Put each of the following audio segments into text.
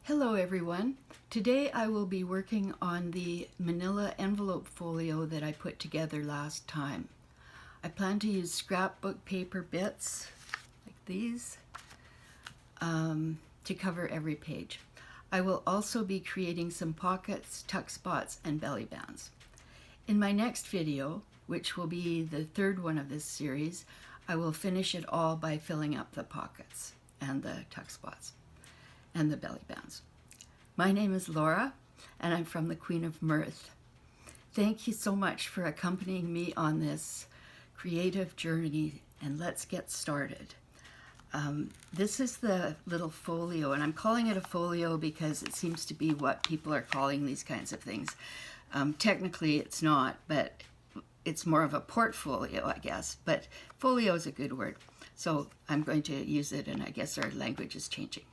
Hello everyone. Today I will be working on the Manila Envelope Folio that I put together last time. I plan to use scrapbook paper bits like these to cover every page. I will also be creating some pockets, tuck spots, and belly bands. In my next video, which will be the third one of this series, I will finish it all by filling up the pockets and the tuck spots and the belly bands. My name is Laura, and I'm from the Queen of Mirth. Thank you so much for accompanying me on this creative journey, and let's get started. This is the little folio, and I'm calling it a folio because it seems to be what people are calling these kinds of things. Technically it's not, but it's more of a portfolio, I guess, but folio is a good word. So I'm going to use it, and I guess our language is changing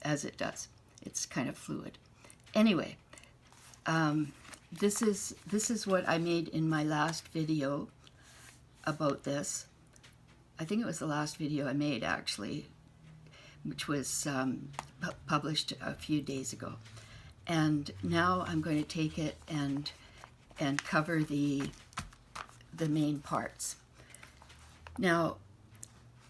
as it does. It's kind of fluid. Anyway, this is what I made in my last video about this. I think it was the last video I made, actually, which was published a few days ago. And now I'm going to take it and cover the main parts. Now,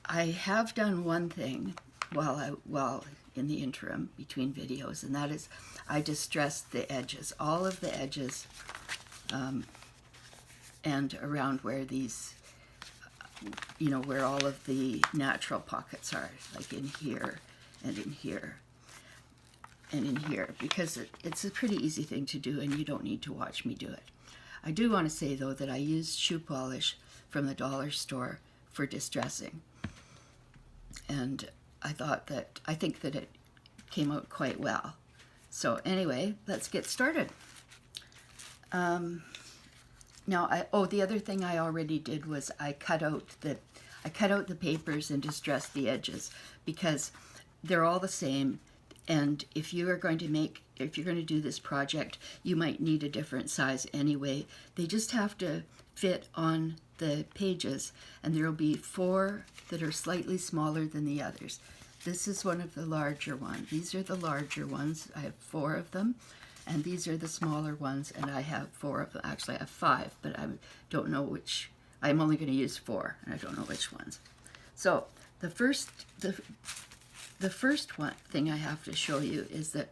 I have done one thing while in the interim between videos, and that is I distressed the edges, all of the edges, and around where these, where all of the natural pockets are, like in here and in here and in here, because it's a pretty easy thing to do and you don't need to watch me do it. I do want to say though that I used shoe polish from the dollar store for distressing, and I think that it came out quite well. So anyway, let's get started. Now, the other thing I already did was I cut out the papers and distressed the edges, because they're all the same. And if you're going to do this project, you might need a different size anyway. They just have to fit on the pages, and there will be 4 that are slightly smaller than the others. This is one of the larger ones. These are the larger ones. I have 4 of them, and these are the smaller ones, and I have 4 of them. Actually, I have 5, but I don't know which. I'm only going to use 4, and I don't know which ones. So the first thing I have to show you is that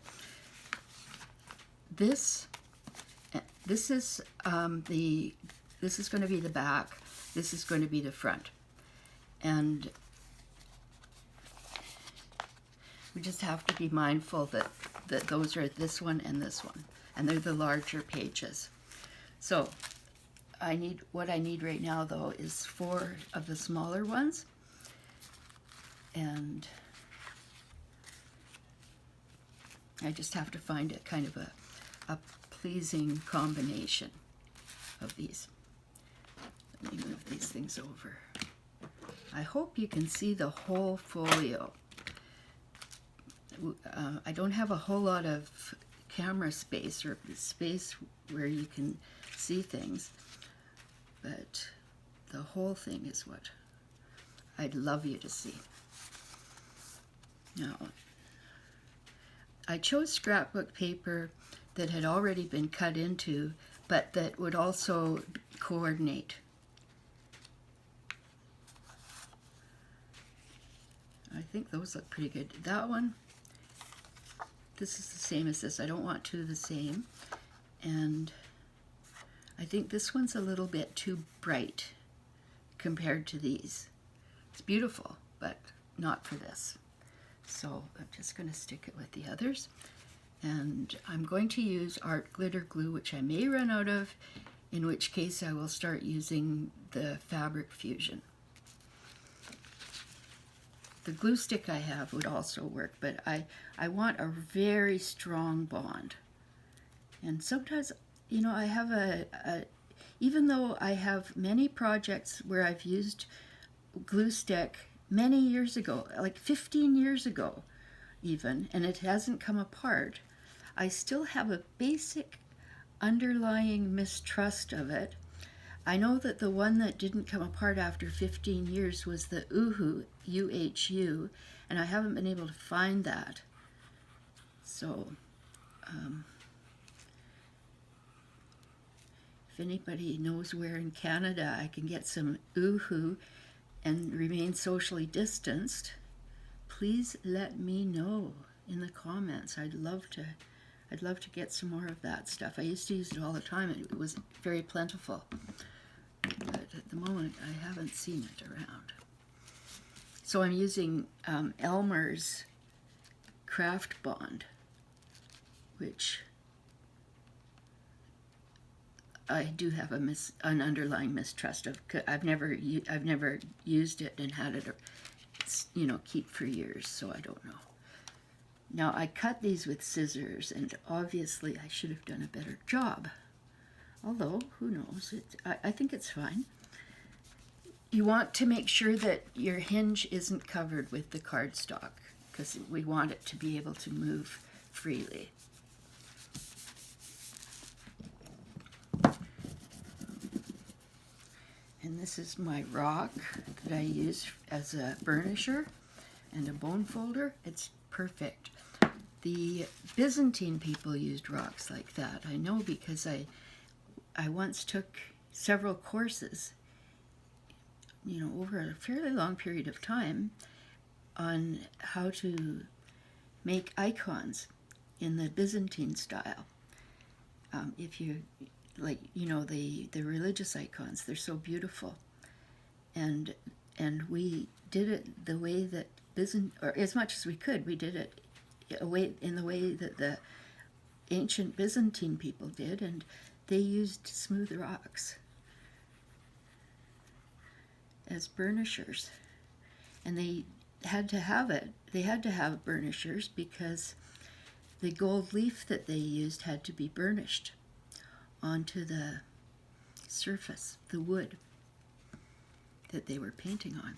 this is going to be the back. This is going to be the front, and we just have to be mindful that those are this one and this one, and they're the larger pages. So what I need right now though is 4 of the smaller ones, and I just have to find a kind of a pleasing combination of these. Let me move these things over. I hope you can see the whole folio. I don't have a whole lot of camera space or space where you can see things, but the whole thing is what I'd love you to see. Now, I chose scrapbook paper that had already been cut into, but that would also coordinate. I think those look pretty good. That one, this is the same as this. I don't want 2 the same. And I think this one's a little bit too bright compared to these. It's beautiful, but not for this. So I'm just going to stick it with the others. And I'm going to use art glitter glue, which I may run out of, in which case I will start using the fabric fusion. The glue stick I have would also work, but I want a very strong bond. And sometimes, I have even though I have many projects where I've used glue stick many years ago, like 15 years ago even, and it hasn't come apart, I still have a basic underlying mistrust of it. I know that the one that didn't come apart after 15 years was the UHU, UHU, and I haven't been able to find that. So if anybody knows where in Canada I can get some Uhu and remain socially distanced, please let me know in the comments. I'd love to get some more of that stuff. I used to use it all the time. It was very plentiful. But at the moment, I haven't seen it around. So I'm using Elmer's Kraft Bond, which I do have an underlying mistrust of. I've never used it and had it, keep for years, so I don't know. Now I cut these with scissors, and obviously I should have done a better job. Although, who knows? I think it's fine. You want to make sure that your hinge isn't covered with the cardstock, because we want it to be able to move freely. And this is my rock that I use as a burnisher and a bone folder. It's perfect. The Byzantine people used rocks like that. I know because I once took several courses, over a fairly long period of time on how to make icons in the Byzantine style. If you the religious icons, they're so beautiful, and we did it the way that or as much as we could, we did it in the way that the ancient Byzantine people did, and they used smooth rocks as burnishers, and they had to have it. They had to have burnishers because the gold leaf that they used had to be burnished onto the surface, the wood that they were painting on.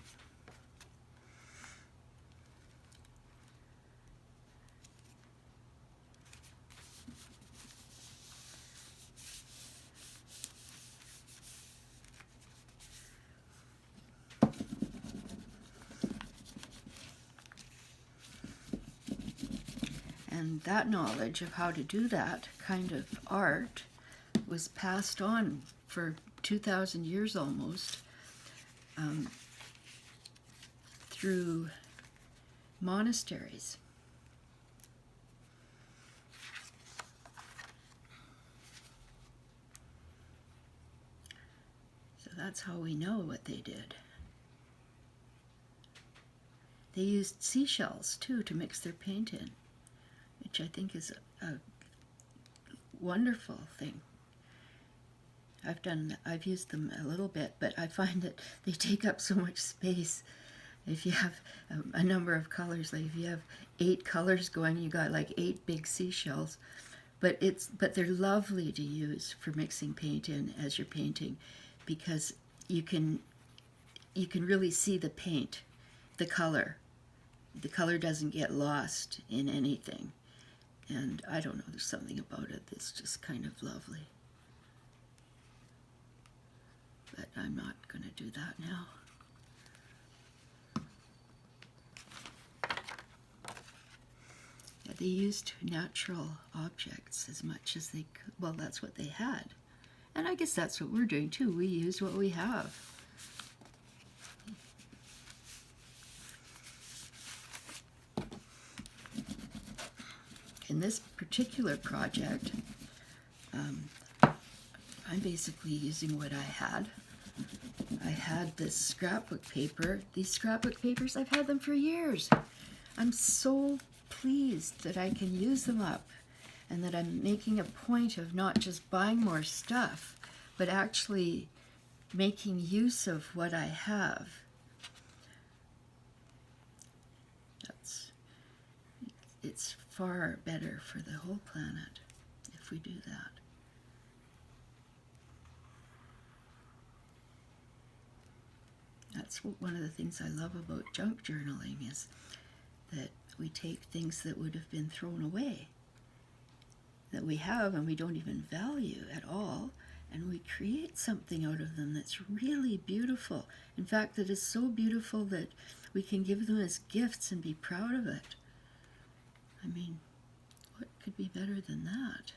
And that knowledge of how to do that kind of art was passed on for 2,000 years almost through monasteries. So that's how we know what they did. They used seashells too to mix their paint in, which I think is a wonderful thing. I've used them a little bit, but I find that they take up so much space. If you have a number of colors, like if you have 8 colors going, you got like 8 big seashells. But they're lovely to use for mixing paint in as you're painting, because you can really see the paint, the color. The color doesn't get lost in anything. And I don't know, there's something about it that's just kind of lovely. But I'm not going to do that now. Yeah, they used natural objects as much as they could. Well, that's what they had. And I guess that's what we're doing too. We use what we have. In this particular project, I'm basically using what I had. I had this scrapbook paper. These scrapbook papers, I've had them for years. I'm so pleased that I can use them up, and that I'm making a point of not just buying more stuff, but actually making use of what I have. It's far better for the whole planet if we do that. That's one of the things I love about junk journaling, is that we take things that would have been thrown away, that we have and we don't even value at all, and we create something out of them that's really beautiful. In fact, that is so beautiful that we can give them as gifts and be proud of it. I mean, what could be better than that?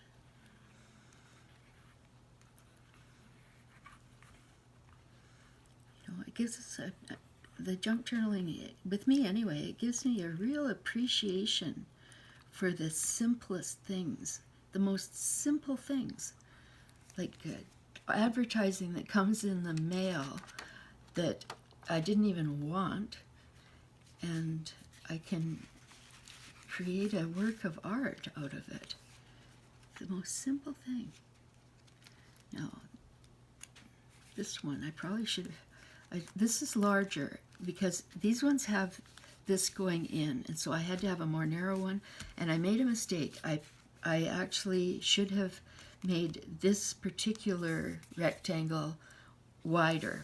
You know, it gives us the junk journaling, with me anyway, it gives me a real appreciation for the simplest things, the most simple things, like advertising that comes in the mail that I didn't even want, and I can create a work of art out of it. The most simple thing. Now, this one, I probably should have, this is larger because these ones have this going in, and so I had to have a more narrow one, and I made a mistake. I actually should have made this particular rectangle wider,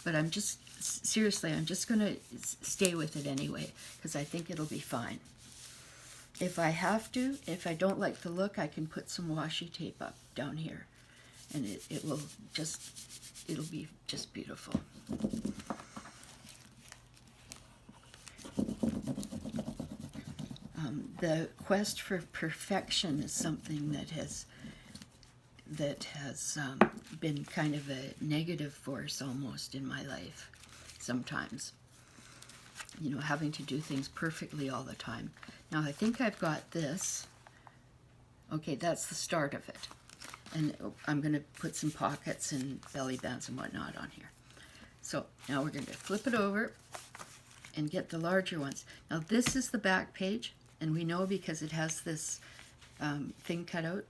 but I'm just, seriously, I'm just going to stay with it anyway, because I think it'll be fine. If I have to, if I don't like the look, I can put some washi tape up down here, and it will just, it'll be just beautiful. The quest for perfection is something that has been kind of a negative force almost in my life sometimes. You know, having to do things perfectly all the time. Now I think I've got this. Okay, that's the start of it. And I'm going to put some pockets and belly bands and whatnot on here. So now we're going to flip it over and get the larger ones. Now this is the back page, and we know because it has this thing cut out.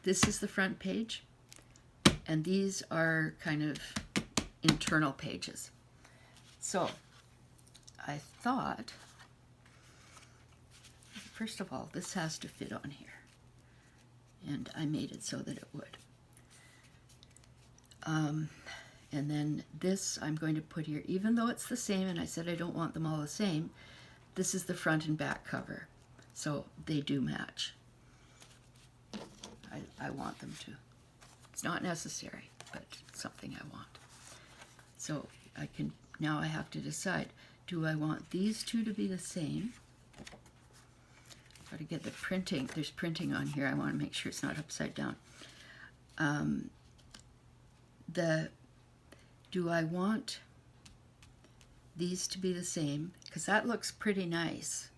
This is the front page, and these are kind of internal pages. So I thought, first of all, this has to fit on here, and I made it so that it would. And then this I'm going to put here, even though it's the same, and I said I don't want them all the same, this is the front and back cover, so they do match. I want them to. It's not necessary, but it's something I want. So I can, now I have to decide, do I want these two to be the same? Got to get the printing, there's printing on here, I want to make sure it's not upside down. Do I want these to be the same? Because that looks pretty nice.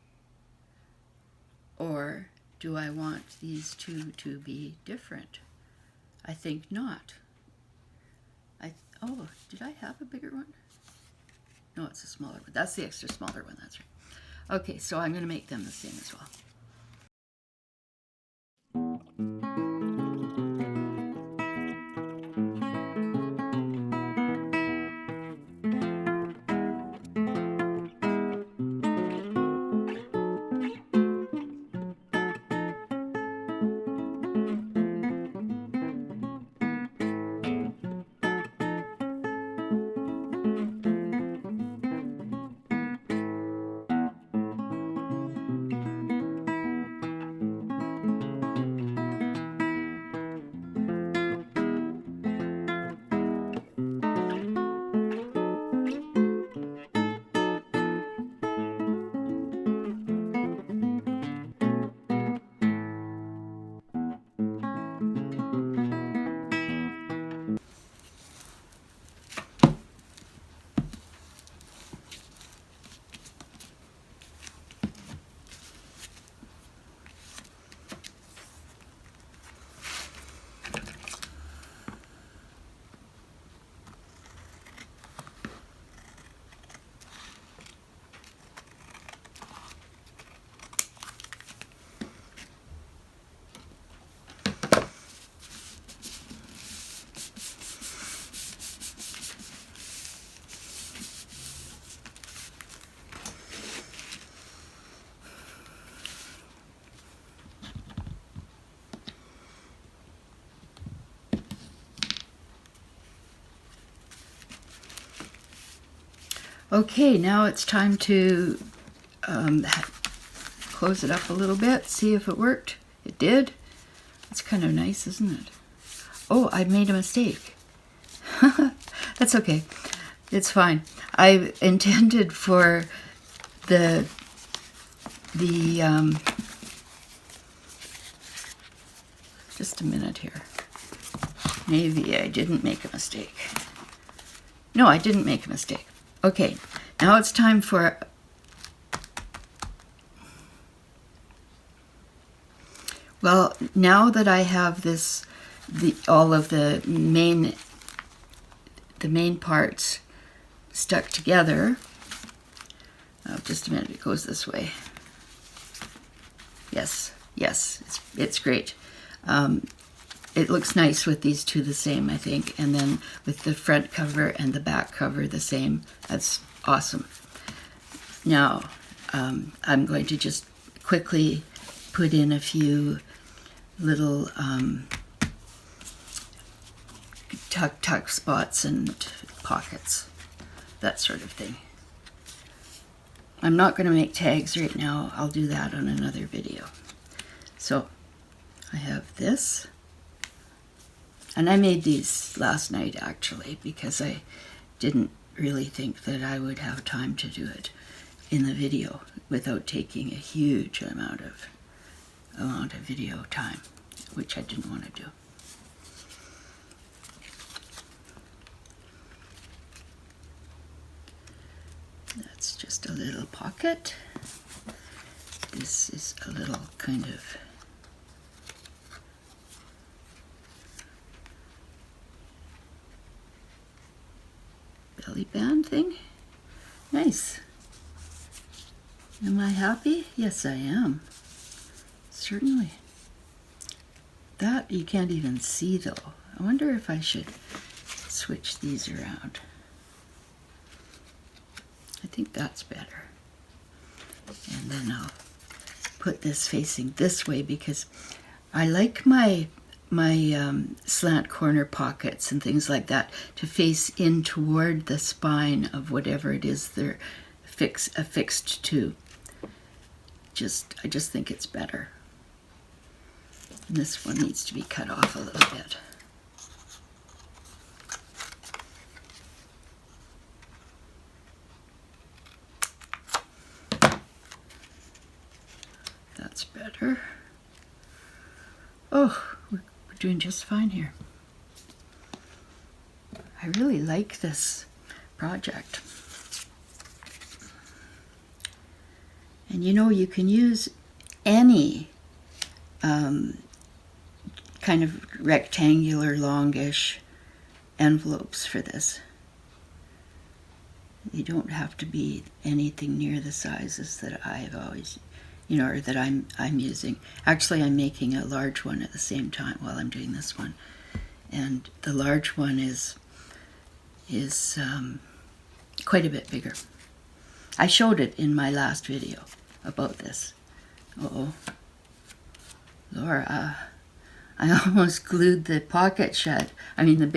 Or do I want these two to be different? I think not. Oh, did I have a bigger one? No, it's a smaller one. That's the extra smaller one, that's right. Okay, so I'm going to make them the same as well. Okay, now it's time to close it up a little bit, see if it worked. It did. It's kind of nice, isn't it? Oh, I made a mistake. That's okay. It's fine. I intended for Just a minute here. Maybe I didn't make a mistake. No, I didn't make a mistake. Okay, now it's time for... Well, now that I have this, all of the main parts stuck together, just a minute, it goes this way. Yes, it's great. It looks nice with these two the same, I think, and then with the front cover and the back cover the same. That's awesome. Now, I'm going to just quickly put in a few little tuck spots and pockets, that sort of thing. I'm not going to make tags right now. I'll do that on another video. So I have this, and I made these last night actually because I didn't really think that I would have time to do it in the video without taking a huge amount of video time, which I didn't want to do. That's just a little pocket. This is a little kind of belly band thing. Nice. Am I happy? Yes, I am. Certainly. That you can't even see though. I wonder if I should switch these around. I think that's better. And then I'll put this facing this way because I like my slant corner pockets and things like that to face in toward the spine of whatever it is they're affixed to. I just think it's better. And this one needs to be cut off a little bit. That's better. Oh, we're doing just fine here. I really like this project. And you know, you can use any kind of rectangular, longish envelopes for this. You don't have to be anything near the sizes that I've always, you know, or that I'm using. Actually, I'm making a large one at the same time while I'm doing this one, and the large one is quite a bit bigger. I showed it in my last video about this. Uh-oh, Laura, I almost glued the pocket shut. I mean the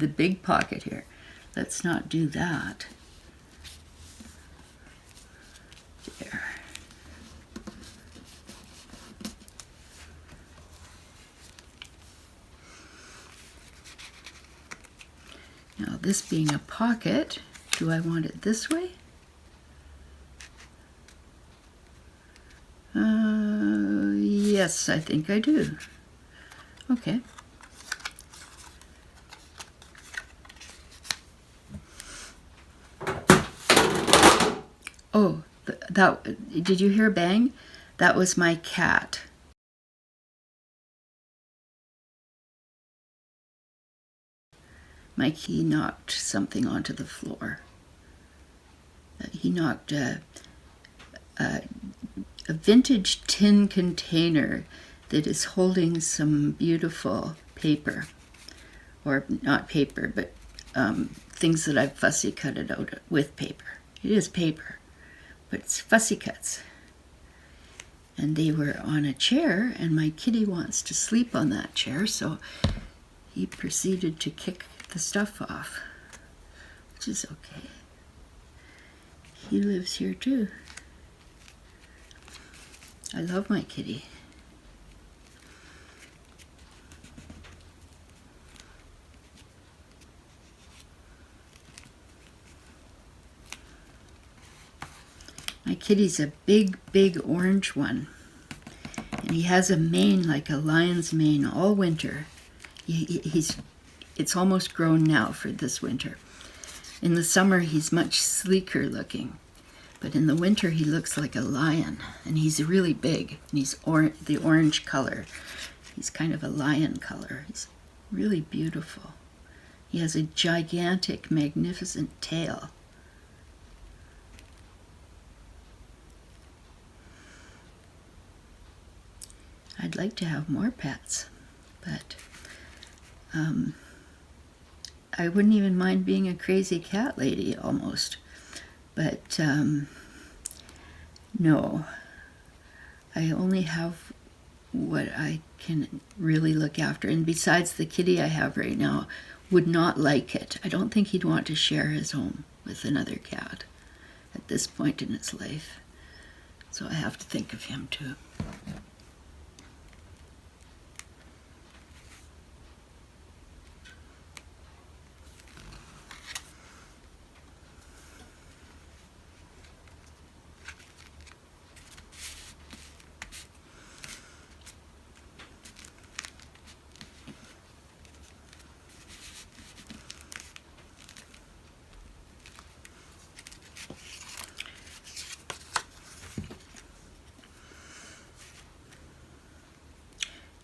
big pocket here. Let's not do that. There. Now this being a pocket, do I want it this way? Yes, I think I do. Okay. Oh, did you hear a bang? That was my cat. He knocked something onto the floor. He knocked a vintage tin container that is holding some beautiful paper, or not paper, but things that I've fussy cut it out with paper. It is paper, but it's fussy cuts. And they were on a chair, and my kitty wants to sleep on that chair, so he proceeded to kick the stuff off, which is okay. He lives here too. I love my kitty. My kitty's a big, big orange one. And he has a mane like a lion's mane all winter. It's almost grown now for this winter. In the summer, he's much sleeker looking, but in the winter, he looks like a lion, and he's really big, and he's the orange color. He's kind of a lion color. He's really beautiful. He has a gigantic, magnificent tail. I'd like to have more pets, but I wouldn't even mind being a crazy cat lady almost. But no, I only have what I can really look after. And besides, the kitty I have right now would not like it. I don't think he'd want to share his home with another cat at this point in his life. So I have to think of him too.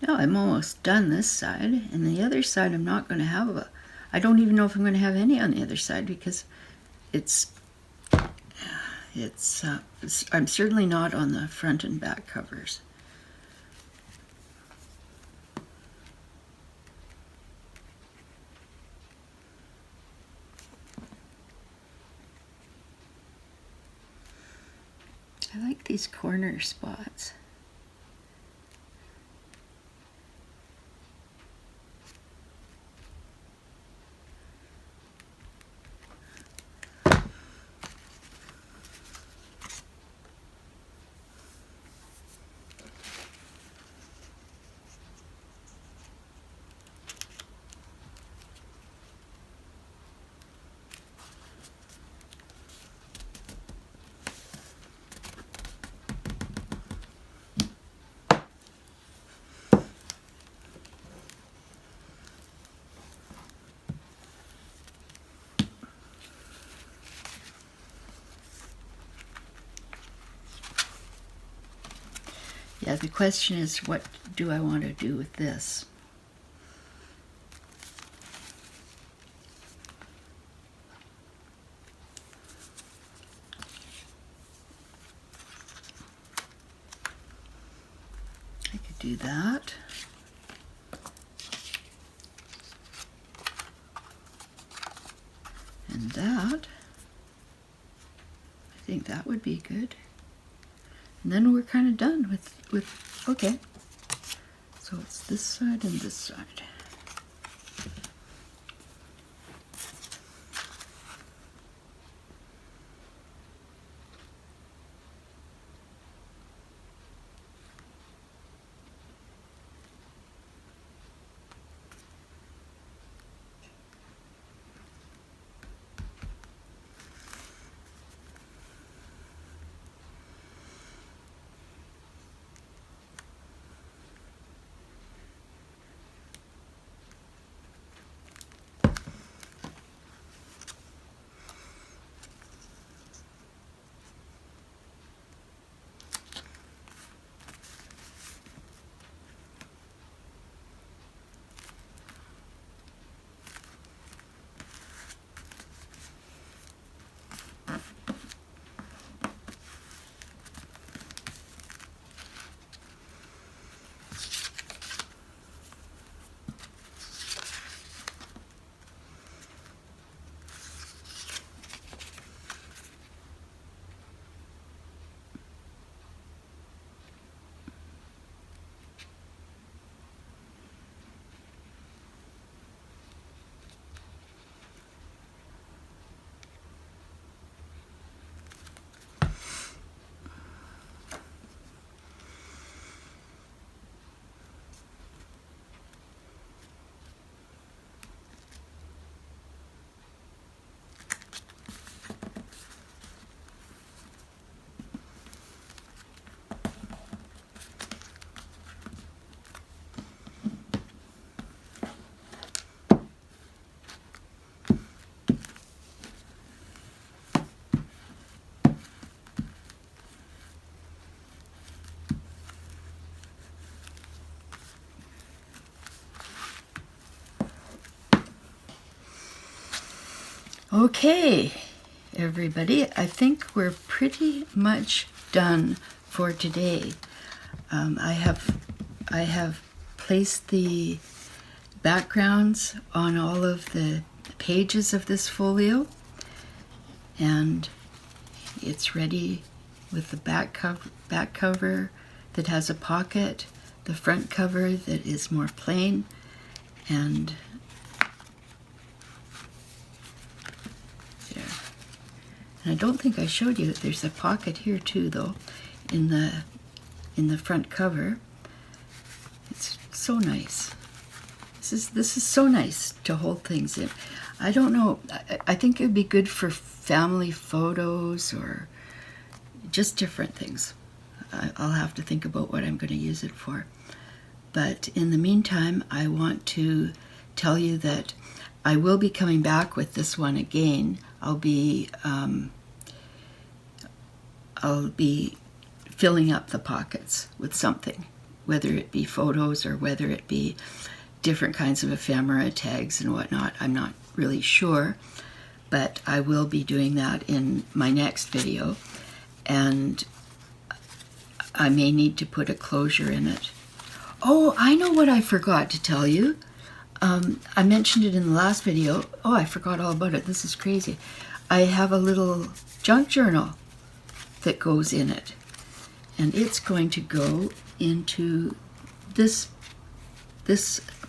Now I'm almost done this side, and the other side I'm not going to have I don't even know if I'm going to have any on the other side because I'm certainly not on the front and back covers. I like these corner spots. Yeah, the question is, what do I want to do with this? I could do that. And that. I think that would be good. And then we're kind of done with okay. So it's this side and this side. Okay, everybody, I think we're pretty much done for today. I have placed the backgrounds on all of the pages of this folio, and it's ready with the back cover that has a pocket, the front cover that is more plain, and there. And I don't think I showed you, there's a pocket here too though, in the front cover. It's so nice. This is so nice to hold things in. I don't know, I think it would be good for family photos or just different things. I'll have to think about what I'm going to use it for. But in the meantime, I want to tell you that I will be coming back with this one again. I'll be filling up the pockets with something, whether it be photos or whether it be different kinds of ephemera tags and whatnot. I'm not really sure, but I will be doing that in my next video, and I may need to put a closure in it. Oh, I know what I forgot to tell you. I mentioned it in the last video. Oh, I forgot all about it. This is crazy. I have a little junk journal that goes in it, and it's going to go into this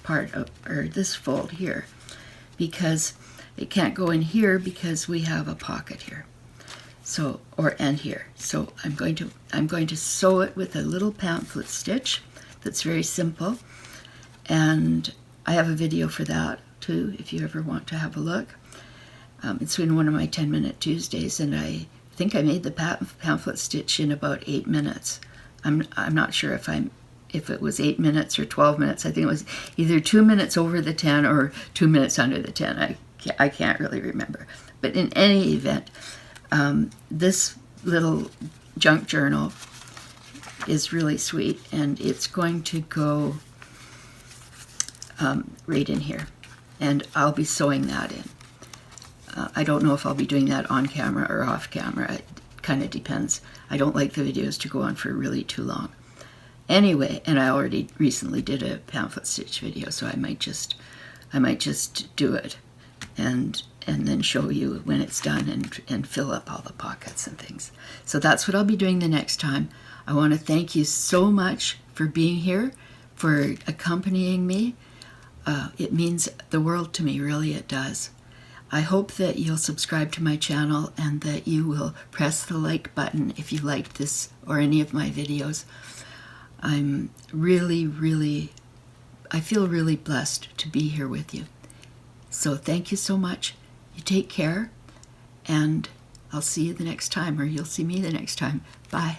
part of, or this fold here, because it can't go in here because we have a pocket here. So, and here. So I'm going to sew it with a little pamphlet stitch that's very simple, and I have a video for that too if you ever want to have a look. It's in one of my 10-minute Tuesdays, and I think I made the pamphlet stitch in about 8 minutes. I'm not sure if it was 8 minutes or 12 minutes. I think it was either 2 minutes over the 10 or 2 minutes under the 10. I can't really remember. But in any event, this little junk journal is really sweet, and it's going to go right in here, and I'll be sewing that in. I don't know if I'll be doing that on camera or off camera. It kind of depends. I don't like the videos to go on for really too long. Anyway, and I already recently did a pamphlet stitch video, so I might just do it and then show you when it's done and fill up all the pockets and things. So that's what I'll be doing the next time. I want to thank you so much for being here, for accompanying me. It means the world to me, really it does. I hope that you'll subscribe to my channel and that you will press the like button if you liked this or any of my videos. I'm I feel really blessed to be here with you. So thank you so much. You take care, and I'll see you the next time, or you'll see me the next time. Bye.